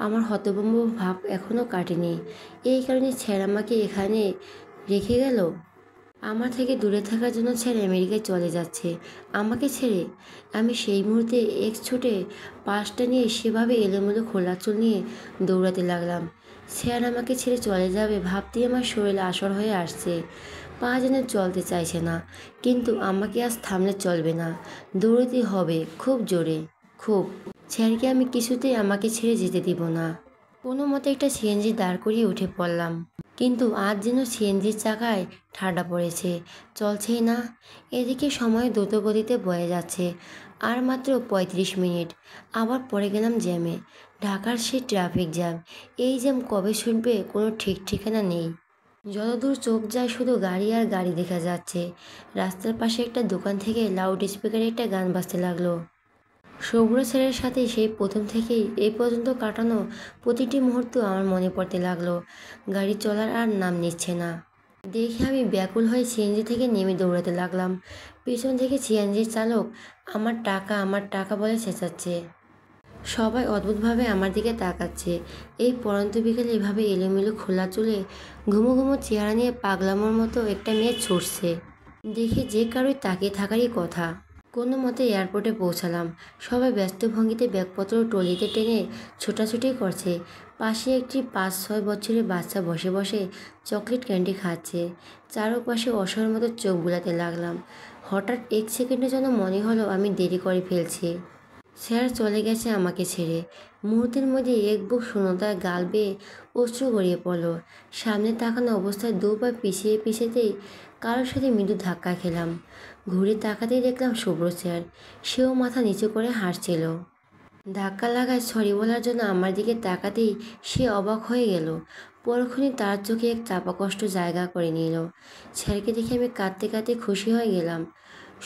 S1: আমার হতভম্ব ভাব এখনও কাটেনি। এই কারণে স্যার আমাকে এখানে রেখে গেল। আমার থেকে দূরে থাকার জন্য স্যার আমেরিকায় চলে যাচ্ছে আমাকে ছেড়ে। আমি সেই মুহূর্তে ছুটে পাসটা নিয়ে সেভাবে এলোমেলো খোলা চুল নিয়ে দৌড়াতে লাগলাম। স্যার আমাকে ছেড়ে চলে যাবে ভাবতেই আমার শরীর আসর হয়ে আসছে। পা যেন চলতে চাইছে না, কিন্তু আমাকে আজ থামলে চলবে না। দৌড়াতে হবে খুব জোরে, খুব। স্যারকে আমি কিছুতেই আমাকে ছেড়ে যেতে দিব না। কোনো মতে একটা সিএনজি দাঁড় করিয়ে উঠে পড়লাম, কিন্তু আজ যেন সিএনজির চাকায় ঠাডা পড়েছে, চলছেই না। এদিকে সময় দ্রুত গতিতে বয়ে যাচ্ছে। আর মাত্র 35 মিনিট, আবার পড়ে গেলাম জ্যামে। ঢাকার সেই ট্রাফিক জ্যাম, এই জ্যাম কবে ছুটবে কোনো ঠিক ঠিকানা নেই। যতদূর চোখ যায় শুধু গাড়ি আর গাড়ি দেখা যাচ্ছে। রাস্তার পাশে একটা দোকান থেকে লাউড স্পিকারে একটা গান বাজতে লাগলো। শুভ্র স্যারের সাথে সেই প্রথম থেকেই এই পর্যন্ত কাটানো প্রতিটি মুহূর্ত আমার মনে পড়তে লাগলো। গাড়ি চলার আর নাম নিচ্ছে না দেখে আমি ব্যাকুল হয়ে সিএনজি থেকে নেমে দৌড়াতে লাগলাম। পিছন থেকে সিএনজির চালক আমার টাকা বলে চেঁচাচ্ছে। সবাই অদ্ভুতভাবে আমার দিকে তাকাচ্ছে। এই পড়ন্ত বিকেলে এভাবে এলোমেলো খোলা চুলে ঘুমো ঘুমো চেহারা নিয়ে পাগলামোর মতো একটা মেয়ে ছুটছে দেখে যে কারোই তাকিয়ে থাকারই কথা। কোনো মতে এয়ারপোর্টে পৌঁছালাম। সবাই ব্যস্ত ভঙ্গিতে ব্যাগপত্র ট্রলিতে টেনে ছোটাছুটি করছে। পাশে একটি 5-6 বছরের বাচ্চা বসে বসে চকলেট ক্যান্ডি খাচ্ছে। চারপাশে অসহায়ের মতো চোখ বুলাতে লাগলাম। হঠাৎ 1 সেকেন্ডের জন্য মনে হলো আমি দেরি করে ফেলছি। স্যার চলে গেছে আমাকে ছেড়ে। মুহূর্তের মধ্যে এক বুক শূন্যতায় গাল বেয়ে অশ্রু গড়িয়ে পড়ল। সামনে তাকানো অবস্থায় 2 পা পিছিয়ে পিছাতেই কারোর সাথে মৃদু ধাক্কা খেলাম। ঘুরে তাকাতেই দেখলাম শুভ্র স্যার। সেও মাথা নিচু করে হাসছিল। ধাক্কা লাগায় সরি বলার জন্য আমার দিকে তাকাতেই সে অবাক হয়ে গেল। পরক্ষণে তার চোখে এক চাপা কষ্ট জায়গা করে নিল। স্যারকে দেখে আমি কাঁদতে কাঁদতে খুশি হয়ে গেলাম।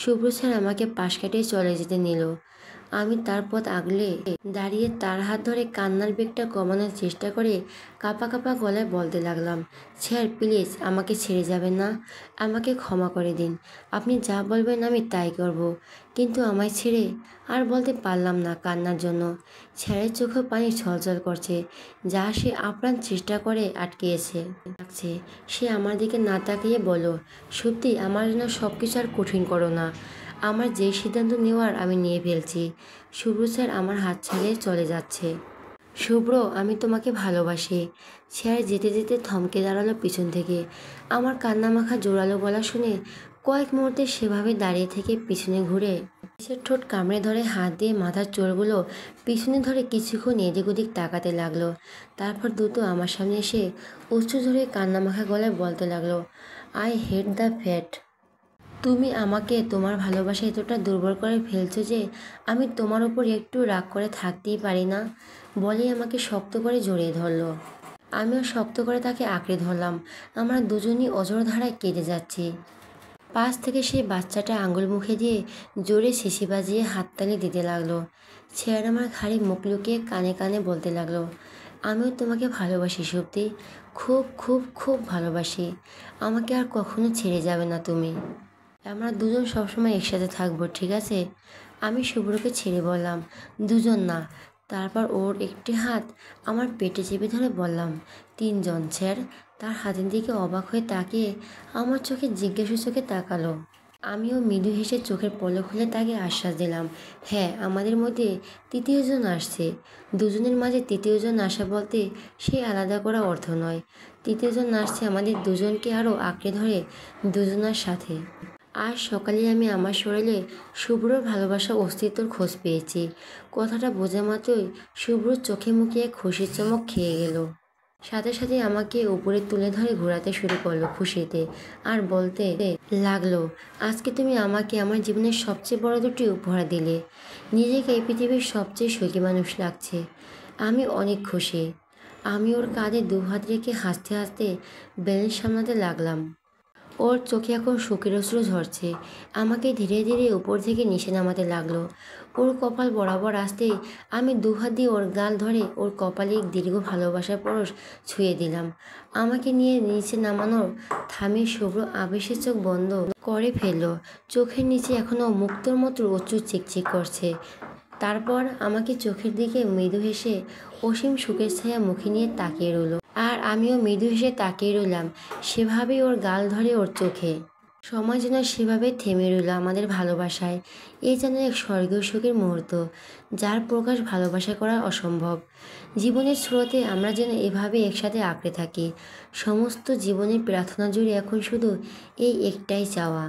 S1: শুভ্র স্যার আমাকে পাশ কাটিয়ে চলে যেতে নিল। আমি তার পথ আগলে দাঁড়িয়ে তার হাত ধরে কান্নার বেগটা কমানোর চেষ্টা করে কাঁপা কাঁপা গলায় বলতে লাগলাম, স্যার প্লিজ আমাকে ছেড়ে যাবেন না। আমাকে ক্ষমা করে দিন। আপনি যা বলবেন আমি তাই করব। কিন্তু আমায় ছেড়ে আর বলতে পারলাম না কান্নার জন্য। স্যারের চোখে পানি ছলছল করছে, যা সে আপ্রাণ চেষ্টা করে আটকিয়েছে রাখছে। সে আমার দিকে না তাকিয়ে বলল, সত্যি আমার জন্য সব কিছু আর কঠিন করো না। আমার যেই সিদ্ধান্ত নেওয়ার আমি নিয়ে ফেলছি। শুভ্র স্যার আমার হাত ছেড়ে চলে যাচ্ছে। শুভ্র, আমি তোমাকে ভালোবাসি। স্যার যেতে যেতে থমকে দাঁড়ালো পিছন থেকে। আমার কান্নামাখা জোরালো গলা শুনে কয়েক মুহূর্তে সেভাবে দাঁড়িয়ে থেকে পিছনে ঘুরে নিচের ঠোঁট কামড়ে ধরে হাত দিয়ে মাথার চুলগুলো পিছনে ধরে কিছুক্ষণ এদিক ওদিক তাকাতে লাগলো। তারপর দ্রুত আমার সামনে এসে অশ্রু ধরে কান্নামাখা গলায় বলতে লাগলো, আই হেট দ্য ফ্যাট। তুমি আমাকে তোমার ভালোবাসা এতটা দুর্বল করে ফেলছো যে আমি তোমার ওপর একটু রাগ করে থাকতেই পারি না। বলেই আমাকে শক্ত করে জড়িয়ে ধরলো। আমিও শক্ত করে তাকে আঁকড়ে ধরলাম। আমরা দুজনই অঝোর ধারায় কেঁদে যাচ্ছি। পাশ থেকে সেই বাচ্চাটা আঙুল মুখে দিয়ে জোরে শিশি বাজিয়ে হাততালি দিতে লাগলো। স্যার আমার ঘাড়ে মুখ লুকিয়ে কানে কানে বলতে লাগলো, আমিও তোমাকে ভালোবাসি সত্যি, খুব খুব খুব ভালোবাসি। আমাকে আর কখনো ছেড়ে যাবে না তুমি। আমরা দুজন সবসময় একসাথে থাকবো, ঠিক আছে? আমি শুভ্রকে ছেড়ে বললাম, দুজন না। তারপর ওর একটি হাত আমার পেটে চেপে ধরে বললাম, 3জন স্যার। তার হাতের দিকে অবাক হয়ে তাকিয়ে আমার চোখে জিজ্ঞাসু চোখে তাকালো। আমিও মৃদু হেসে চোখের পলক খুলে তাকে আশ্বাস দিলাম, হ্যাঁ, আমাদের মধ্যে তৃতীয়জন আসছে। দুজনের মাঝে তৃতীয়জন আসা বলতে সেই আলাদা করা অর্থ নয়। তৃতীয়জন আসছে আমাদের দুজনকে আরও আঁকড়ে ধরে দুজনার সাথে। আজ সকালে আমি আমার শরীরে শুভ্রর ভালোবাসা অস্তিত্বর খোঁজ পেয়েছি। কথাটা বোঝা মাত্রই শুভ্রর চোখে মুখে এক খুশির চমক খেয়ে গেল। সাথে সাথে আমাকে উপরে তুলে ধরে ঘোরাতে শুরু করলো খুশিতে, আর বলতে লাগলো, আজকে তুমি আমাকে আমার জীবনের সবচেয়ে বড় দুটি উপহার দিলে। নিজেকে এই পৃথিবীর সবচেয়ে সুখী মানুষ লাগছে। আমি অনেক খুশি। আমি ওর কাঁধে দুহাত রেখে হাসতে হাসতে ব্যালেন্স সামলাতে লাগলাম। ওর চোখে এখন শোকের অশ্রু ঝরছে। আমাকে ধীরে ধীরে উপর থেকে নিচে নামাতে লাগলো। ওর কপাল বরাবর আসতেই আমি দুহাত দিয়ে ওর গাল ধরে ওর কপালে এক দীর্ঘ ভালোবাসার পরশ ছুঁয়ে দিলাম। আমাকে নিয়ে নিচে নামানোর থামিয়ে শুভ্র আবেশের চোখ বন্ধ করে ফেললো। চোখের নিচে এখনও মুক্তোর মতো প্রচুর চিকচিক করছে। তারপর আমাকে চোখের দিকে মৃদু হেসে অসীম সুখের ছায়া মুখে নিয়ে তাকিয়ে রইল। আর আমিও মৃদু হেসে তাকিয়ে রইলাম সেভাবেই ওর গাল ধরে ওর চোখে। সময় যেন সেভাবে থেমে রইল আমাদের ভালোবাসায়। এ যেন এক স্বর্গীয় সুখের মুহূর্ত, যার প্রকাশ ভালোবাসা করা অসম্ভব। জীবনের স্রোতে আমরা যেন এভাবে একসাথে আঁকড়ে থাকি। সমস্ত জীবনের প্রার্থনা জুড়ে এখন শুধু এই একটাই চাওয়া,